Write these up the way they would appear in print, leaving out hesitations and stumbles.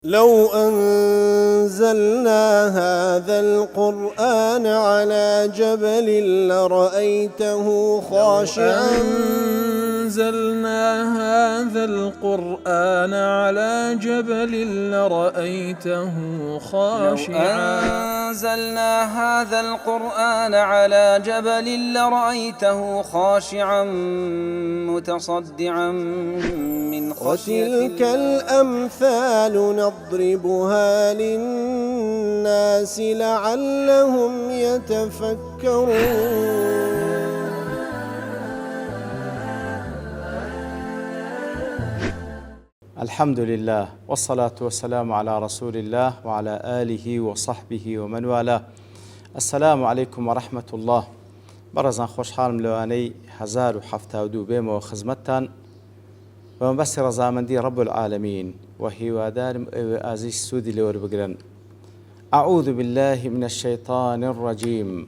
لو أنزلنا هذا القرآن على جبل لرأيته خاشعا أنزلنا هذا القرآن على جبل لرأيته خاشعا أنزلنا هذا القرآن على جبل لرأيته خاشعا متصدعا من خشية وتلك الأمثال نضربها للناس لعلهم يتفكرون. الحمد لله والصلاة والسلام على رسول الله وعلى آله وصحبه ومن والاه. السلام عليكم ورحمة الله. برزان خوشحالم لواني 1072 بيمو خزمتان ومبس رزامندي رب العالمين وهي ودار أزيز سودي لور بقرن. أعوذ بالله من الشيطان الرجيم.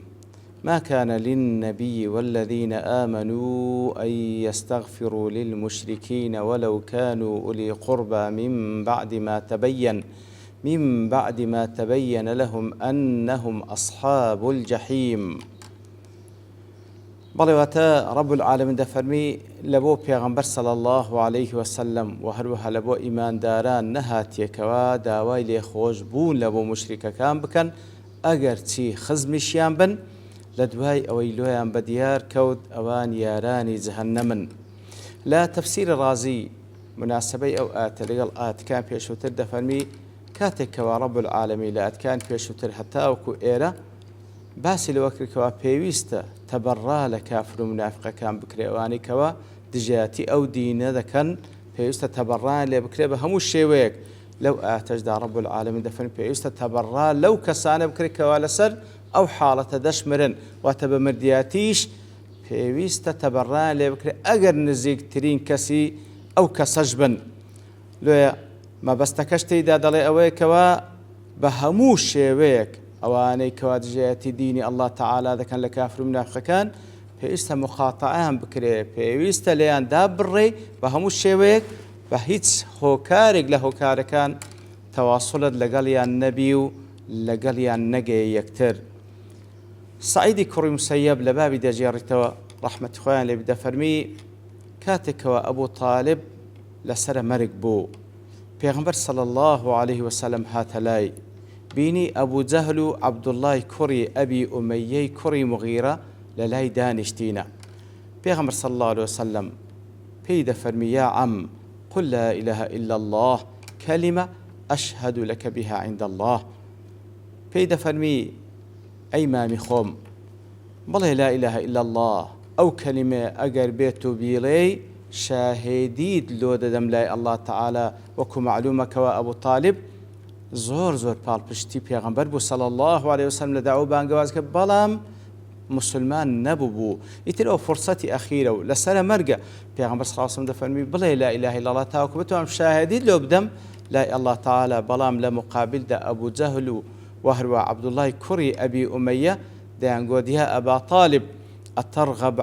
ما كان للنبي والذين آمنوا أن يستغفروا للمشركين ولو كانوا أولي قربى من بعد ما تبين لهم أنهم أصحاب الجحيم. بلواتا رب العالمين دفرمي لبو پیغمبر صلى الله عليه وسلم وهروها لبو إيمان داران نهات يكوا داوای لێ خۆشبوون لبو مشركەکان بکەن ئەگەر چی خزمیشیان بن لدواي أويلويان بديار كود أوان ياراني جهنمن. لا تفسير رازي مناسبي أو لقل كان بيشوتر دفرمي كاتك ورب العالمين لا كان بيشوتر حتى وكو إيرا باسي لوكر كوا بيويستا تبرا لكافر منافق كان بكري أواني كوا دجاتي أو دين ذا كان بيويستا تبرا لبكري بهمو الشيويك لو تجدى رب العالمين دفرمي بيويستا تبرا لو كسانا بكري كوا لسر أو حالة دشمرن واتبا مردياتيش پێویستە تەبەڕان لێ بکرێت ئەگەر نزیکترین کەسی ئەو کەسەش بن. لێە مەبەستەکەش تێیدا دەڵێ ئەوەیەکەوە بە هەموو شێوەیەک ئەوانەی کەوا دژایەتی دینی ئەڵڵا تەعالا دەکەن لە کافر و منافقەکان پێویستە مخاتەعەیان بکرێت، پێویستە لێیان دابڕێ بە هەموو شێوەیەک بە هیچ هۆکارێک لە هۆکارەکان تەواسوڵت لەگەڵیان نەبی و لەگەڵیان نەگەیە یەکتر. سعيدي كري مسيب لبابي دجيرتوا رحمة خوان لي بدفرمي كاتك أبو طالب لسر مرق بو پیغمبر صلى الله عليه وسلم هاتلاي بيني أبو جهل عبد الله كري أبي أميي كري مغيرة للاي دانشتينا. پیغمبر صلى الله عليه وسلم بي دفرمي يا عم قل لا إله إلا الله كلمة أشهد لك بها عند الله. بي دفرمي أي مامي خوم بڵێ لا إله إلا الله أو كلمة أجر بيتو بيلي شاهديد لو دەدەم لای الله تعالى وەکو معلومەکەوە أبو طالب زۆر پاڵپشتی پێغەمبەر بوو صلى الله عليه وسلم لە داو بانگەواز کە بەڵام مسلمان نەبوو. ئیتر ئەو فرصەتی ئەخیرە و لەسەرە مەرگە پێغەمبەر صلى الله عليه وسلم دەفەرمی بڵێ لا إله إلا الله تاوەکو بتوانم شاهدید لۆ بدەم لای الله تعالى بەڵام لە مقابلدا أبو جهل وهروا عبد الله كري أبي أمية ديانقود يا أبا طالب أترغب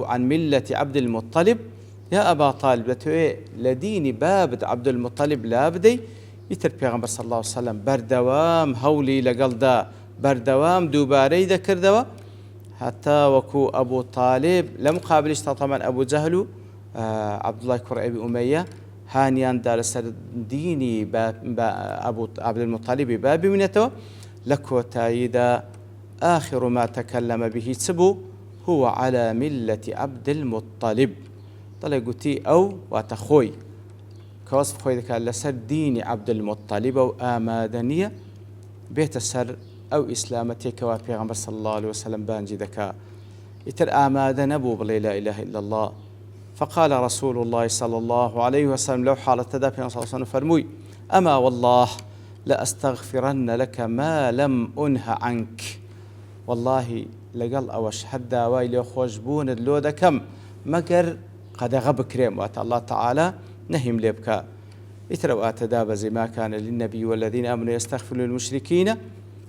عن ملة عبد المطلب. يا أبا طالب لتوي لديني بابد عبد المطلب لابدي يتر پیغمبر صلى الله عليه وسلم بردوام هولي لقلدا بردوام دوباري ذكر دوا حتى وكو أبو طالب لمقابل طبعا أبو جهل عبد الله كري أبي أمية هانيان دار ديني أبو عبد المطلب بابي منته لكو تايدا آخر ما تكلم به تسبو هو على ملة عبد المطلب. طلع قلتي أو واتخوي كوصف خوي ذكا لسر ديني عبد المطلب أو آمادنية بيت السر أو إسلامتي كوا پیغمبر صلى الله عليه وسلم بانجي ذكا يتر آمادن أبو بلي لا إله إلا الله. فقال رسول الله صلى الله عليه وسلم لو حالة تدابي صلى الله عليه وسلم فرموي أما والله لأستغفرن لك ما لم أنه عنك. والله لقل أوش حدا وايلي خوشبون اللو دكم مقر قد غب كريم وات الله تعالى نهم لبكا. اتروا أتداب زي ما كان للنبي والذين آمنوا يستغفروا للمشركين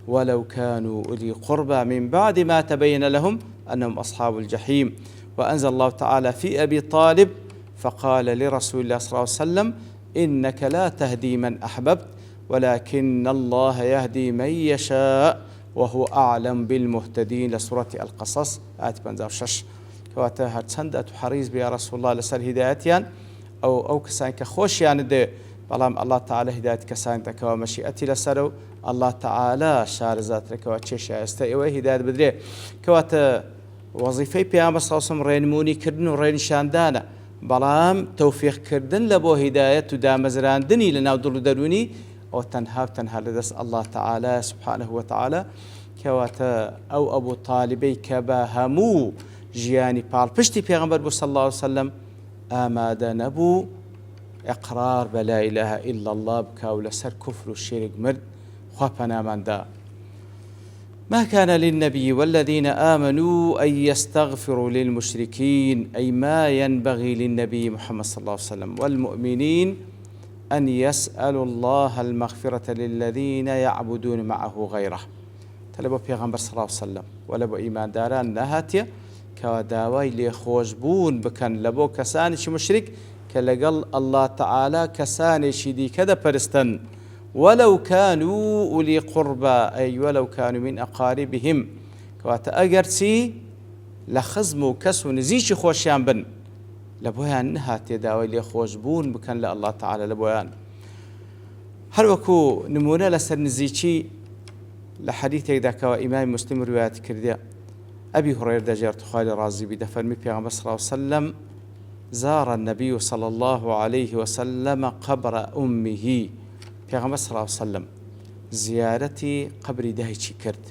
ولو كانوا أولي قربى من بعد ما تبين لهم أنهم أصحاب الجحيم. وأنزل الله تعالى في أبي طالب فقال لرسول الله صلى الله عليه وسلم إنك لا تهدي من أحببت ولكن الله يهدي من يشاء وهو أعلم بالمهتدين لسورة القصص آية 56 كواتا هرچند حريص بيا رسول الله لسر هدايتيان أو كسان كخوشيان دي بلام الله تعالى هداية كسان تكوا مشيئتي لسرو الله تعالى شارزات لكوا تشيشا استيوه هداية بدري كواتا وظيفة بيامبر صلى الله عليه وسلم رينموني كردن ورين شاندانا بلام توفيق كردن لبو هداية دامزران دني لناو دلو دروني أو تنها لدس الله تعالى سبحانه وتعالى كواتا أو أبو طالبي كباهمو جياني بال بشتي بيغمبر صلى الله عليه وسلم آماد نبو إقرار بلا إله إلا الله بكاول سر كفر الشرك مرد خفنا من دا ما كان للنبي والذين آمنوا أن يستغفروا للمشركين أي ما ينبغي للنبي محمد صلى الله عليه وسلم والمؤمنين أن يسألوا الله المغفرة للذين يعبدون معه غيره تلبو بيغمبر صلى الله عليه وسلم ولبو إيمان داران نهاتيا كداوای لێخۆشبوون بکەن لە بۆ کەسانێکی مشرک کە لەگەڵ الله تعالى کەسانێکی دیکە دەپەرستن ولو كانوا أولي قربى أي ولو كانوا من أقاربهم کەواتە ئەگەر چی لە خزم و کەس و نزیکی خۆشیان بن لە بۆیان نەهاتێ داوای لێخۆشبوون بکەن لە الله تعالى لە بۆیان هەروەکو نمونە لەسەر نزیکی لە حەدیثێکدا کەوە ئیمامی مسلم ڕوایەت کردیە أبي هريرة دجارت خالي رازي بدفرمي بيغمبر صلى الله عليه وسلم زار النبي صلى الله عليه وسلم قبر أمه بيغمبر صلى الله عليه وسلم زيارتي قبر دايتشي كرد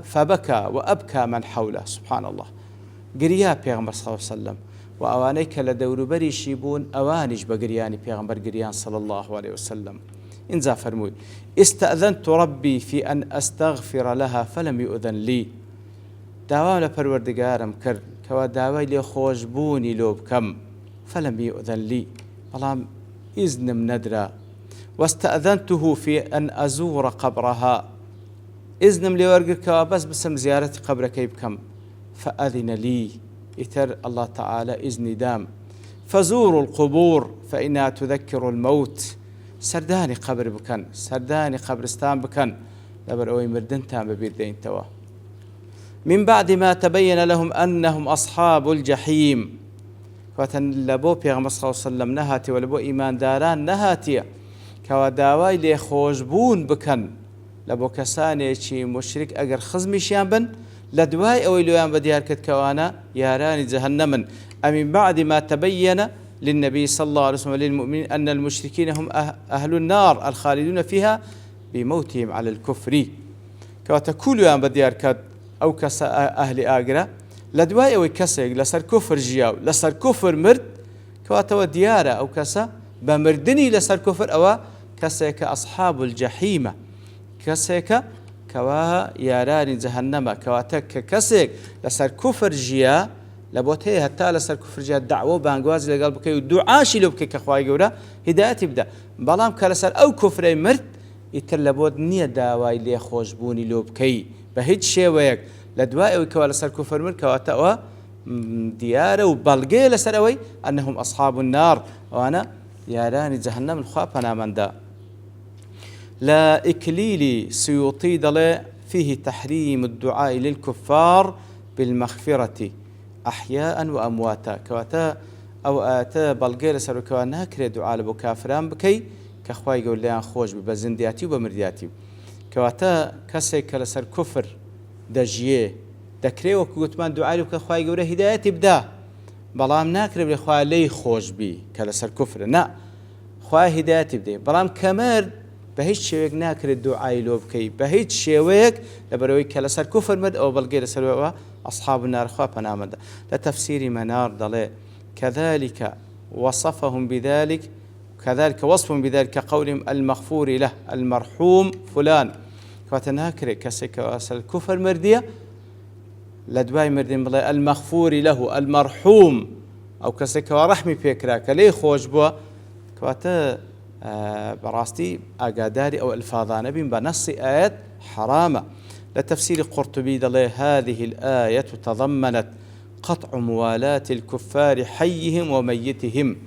فبكى وأبكى من حوله سبحان الله قريا بيغمبر صلى الله عليه وسلم وأوانيك لدور بري شيبون أوانج بقرياني بيغمبر قريان صلى الله عليه وسلم إنزا فرموي استأذنت ربي في أن أستغفر لها فلم يؤذن لي داوام لپروردگارم کرد کەوا داوای لێخۆشبوونی لۆ بکەم فلم يؤذن لي بەڵام ئیزنم نەدرا واستأذنته في أن أزور قبرها ئیزنم لێ وەرگرت کەوا بەس بسم زیارەتی قبرەکەی بکەم فأذن لي ئیتر الله تعالى ئیزنی دام فزوروا القبور فإنها تذكر الموت سەردانی قبر بکەن سەردانی قبرستان بکەن لەبەر ئەوەی مردنتان بەبیر دێنتەوە من بعد ما تبين لهم أنهم أصحاب الجحيم كواتن لبو بيغمبر صلى الله عليه وسلم نهاتي ولبو إيمان داران نهاتي كوا داوای لێخۆشبوون بکەن لبو کەسانێکی مشرك أجر خزمیشیان بن لدواي أو لویان بديار كت كوانا ياران جهنم من بعد ما تبين للنبي صلى الله عليه وسلم للمؤمنين أن المشركين هم أهل النار الخالدون فيها بموتهم على الكفر كواتا كلوان بديار كت أو كس أهل آجرة لدواي أو كسر لسر كفر جياو لسر كفر مرد كواتوا ديارة أو كسا بمردني لسر كفر أو كسك أصحاب الجحيم كسك كوا ياران جهنم كواتك كسك لسر كفر جيا لبوته حتى لسر كفر جيا دعوة بانجواز لقلبك ودعاشي لبك كخواي جورا هداية تبدأ بلام كلسر أو كفر مرد يتلبود نية داواي لي خوشبوني لبكي بهيج شيء وياك لدواء وكوا لسر كفر مرد كواتوا ديارة وبلغي لسروي أنهم أصحاب النار وأنا ياران جهنم الخوابنا من دا لا إكليلي سيوطي ضلي فيه تحريم الدعاء للكفار بالمغفرة أحياء وأمواتا كواتا أو آتا بلغي لسروي كوا ناكري دعاء لبو كافران بكي كخواي يقول ليان خوش ببزندياتي وبمردياتي كواتا كسيك لسر كفر دجيه دەکرێ وەکو گوتمان دوعای بکە خوای گەورە هیدایەتی بدا بەڵام ناکرێ بڵێ خوا لێی خۆش بی کە لەسەر کوفرە نا خوای هیدایەتی بدەی بەڵام کەمەرد بە هیچ شێوەیەک ناکرێت دوعای لۆ بکەی بە هیچ شێوەیەک لەبەرەوەی کە لەسەر کوفر مرد ئەوە بەڵگەی لەسەرەوە ئەصحاب النار خوا پەنامەدا لە تەفسیری مەنار دەڵێ كذلك وصفهم بذلك كذلك وصفهم بذلك كقولهم المغفور له المرحوم فلان کەواتە ناکرێت کەسێک کە ئەسەر کوفر مردیە لدواي مردين بلا المغفور له المرحوم أو كسكوا رحمي فكرة كلي خوش بوا كواتا براستي أقاداري أو الفاظان بين بنص آيات حرامة لتفسير قرطبي دلي هذه الآية تضمنت قطع موالاة الكفار حيهم وميتهم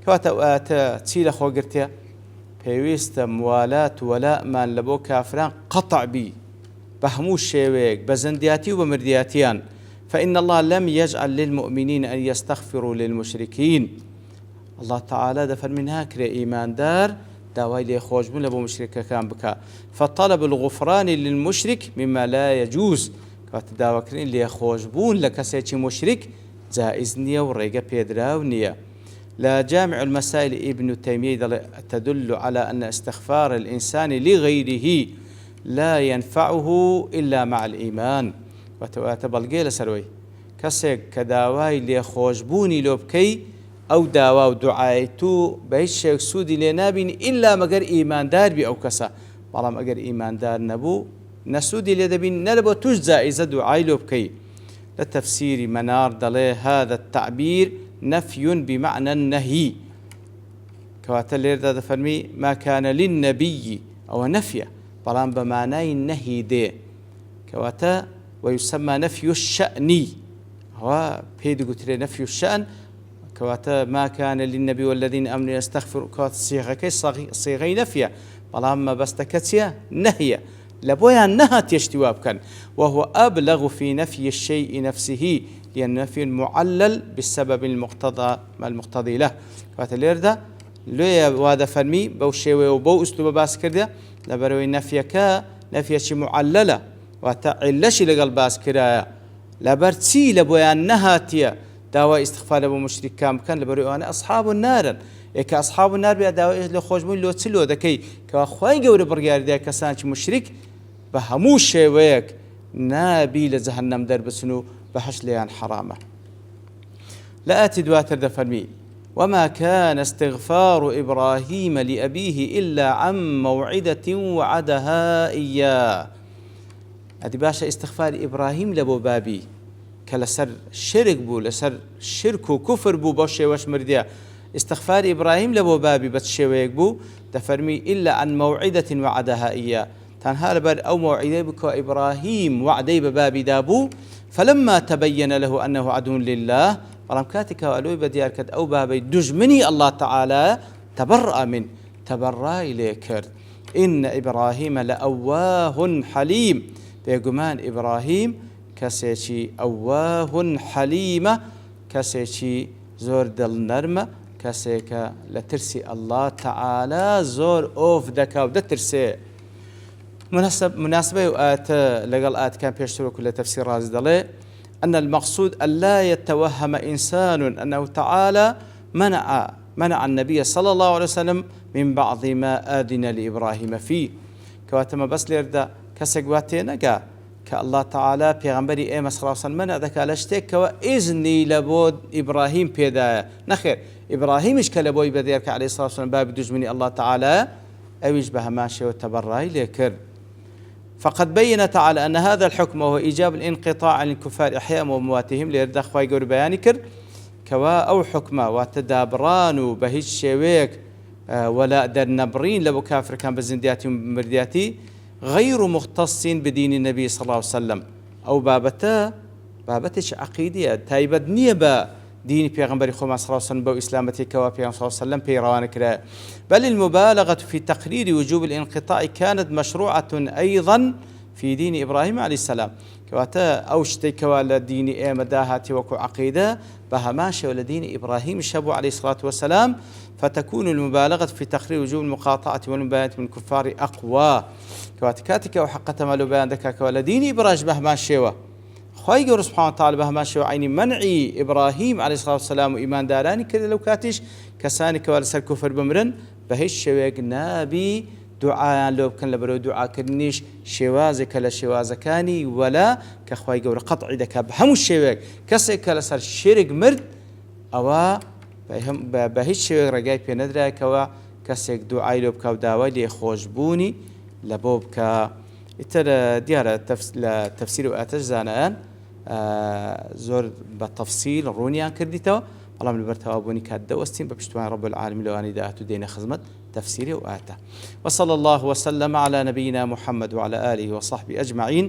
کەواتە ئەواتە چی لە خۆگرتێ پێویستە موالات وەلامان لە بۆ کافران قەطع بی بە هەموو شێوەیەک بە زەندیاتی و بە مردیاتیان فإن الله لم يجعل للمؤمنين أن يستغفروا للمشركين الله تعالى دەفەرمی ناکرێ ئیماندار داوای لێخۆشبوون لە بۆ مشرکەکان بکە فطلب الغفران للمشرك مما لا يجوز کەواتە داواکردن لێخۆشبوون لە کەسێکی مشرک جائز نییە و ڕێگە پێدراو نییە. لا جامع المسائل ابن تيمية تدل على أن استغفار الإنسان لغيره لا ينفعه إلا مع الإيمان وتبلغي لسروي كسك كداواي لخوشبوني لوبكي أو داوا ودعايتو بهش سودي لنابين إلا مگر إيمان دار بي أو كسا والله مگر إيمان دار نبو نسودي لدبين نلبو تجزا إذا دعاي لوبكي لتفسير منار دلي هذا التعبير نفي بمعنى النهي كواتا ليردا فرمي ما كان للنبي أو نفي بلان بمعنى النهي دي كواتا ويسمى نفي الشأن هو بيد قلت نفي الشأن كواتا ما كان للنبي والذين آمنوا يستغفروا كواتا صيغي نفي بلان ما بستكتيا نهي لبويا نهت يشتواب كان وهو أبلغ في نفي الشيء نفسه لأن نفي المعلل بالسبب المقتضي له كواتا ليردا لويا وادا فرمي بو شيوي وبو أسلوب باس كرده لبروي نفي شي معللة وتعلش لقل باس كرايا لبرتسي لبويا نهاتيا داوا استغفار ابو مشرك كان لبروي أنا أصحاب النار إيك أصحاب النار بيا داوا لو خوجمون لو تسلو دكي كأخوين قوري برقار ديا كسانش مشرك بهموش شيويك نابي لجهنم درب سنو بحش ليان حرامه لا آتي دواتر دفرمي وما كان استغفار إبراهيم لأبيه إلا عن موعدة وعدها إياه أدي باشا استغفار إبراهيم لبو بابي كالسر شرك بو لسر شرك وكفر بو بوشي وش مرديا استغفار إبراهيم لبو بابي بتشويك بو دفرمي إلا عن موعدة وعدها إياه تنها لبر أو موعدة بكو إبراهيم وعدي ببابي دابو فلما تبين له أنه عدو لله فرمكاتك وألوي بديار كد أو بابي دجمني الله تعالى تبرأ إليك إن إبراهيم لأواه حليم بيقمان إبراهيم كسيشي أواه حليمة كسيشي زور دل نرمة كسيك لترسي الله تعالى زور أوف دكا ودترسي مناسبة وآت لقل آت كان بيشتروا كل تفسير رازي دلي أن المقصود أن لا يتوهم إنسان أنه تعالى منع النبي صلى الله عليه وسلم من بعض ما آذن لإبراهيم فيه كواتما بس ليردا كسقواتي نقا كالله تعالى بيغنبري إيما صلى الله عليه وسلم منع ذكا لشتك وإذني لبود إبراهيم بيدا نخير إبراهيم إشكال لبوي بديرك عليه الصلاة والسلام باب دجمني الله تعالى أو يشبه ماشي وتبرأي ليكر فقد بين تعالى أن هذا الحكم وهو إيجاب الانقطاع عن الكفار إحياء ومواتهم ليردا خواي قول بياني كر كوا أو حكمة وتدابران بهيج شويك ولا در نبرين لبو كافر كان بزندياتي ومردياتي غير مختص بدين النبي صلى الله عليه وسلم أو بابتش عقيدية تايبد نيبا دين بيغمبري خوما صلى الله عليه وسلم بو إسلامتي كوا بيغمبري صلى الله عليه وسلم بيروان كرا بل المبالغة في تقرير وجوب الانقطاع كانت مشروعة أيضا في دين إبراهيم عليه السلام كواتا أوشتي كوا لدين إيما داهاتي وكو عقيدة بهماشة ولدين إبراهيم شابو عليه الصلاة والسلام فتكون المبالغة في تقرير وجوب المقاطعة والمباينة من الكفار أقوى كواتكاتك وحقة مالو بيان دكا كوا لدين إبراهيم بهماشة خواهي قول سبحانه وتعالى بهماشة وعيني منعي إبراهيم عليه الصلاة والسلام وإيمان داراني كذا لو كاتش كساني كوا لسر كفر بمرن بهش شويق نابي دعاء لو كان لبرو دعاء كرنيش شوازك لا شوازكاني ولا كخواي قول قطع دكا بهم الشويق كسك لسر شرق مرد أو بهش شويق رجاي بندرة كوا كسك دعاء لو بكاو داوي لي خوشبوني لبوبكا ترى ديار تفسير واتجزانا زور بالتفصيل رونيان كرديتو الله من برتوابوني كاد دوستين ببشتوان رب العالمين لو اني داهتو دينا خزمت تفسيري وآتا. وصلى الله وسلم على نبينا محمد وعلى آله وصحبه أجمعين،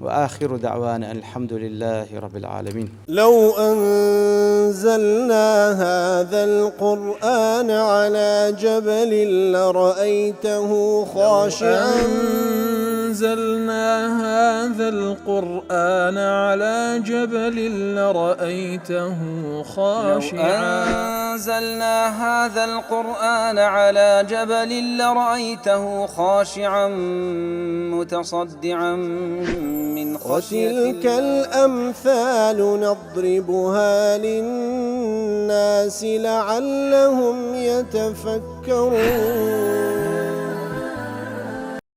وآخر دعوانا الحمد لله رب العالمين. لو أنزلنا هذا القرآن على جبل لرأيته خاشعا أنزلنا هذا القرآن على جبل لرأيته خاشعا أنزلنا هذا القرآن على جبل لرأيته خاشعا متصدعا من خشية الله. وتلك الأمثال نضربها للناس لعلهم يتفكرون.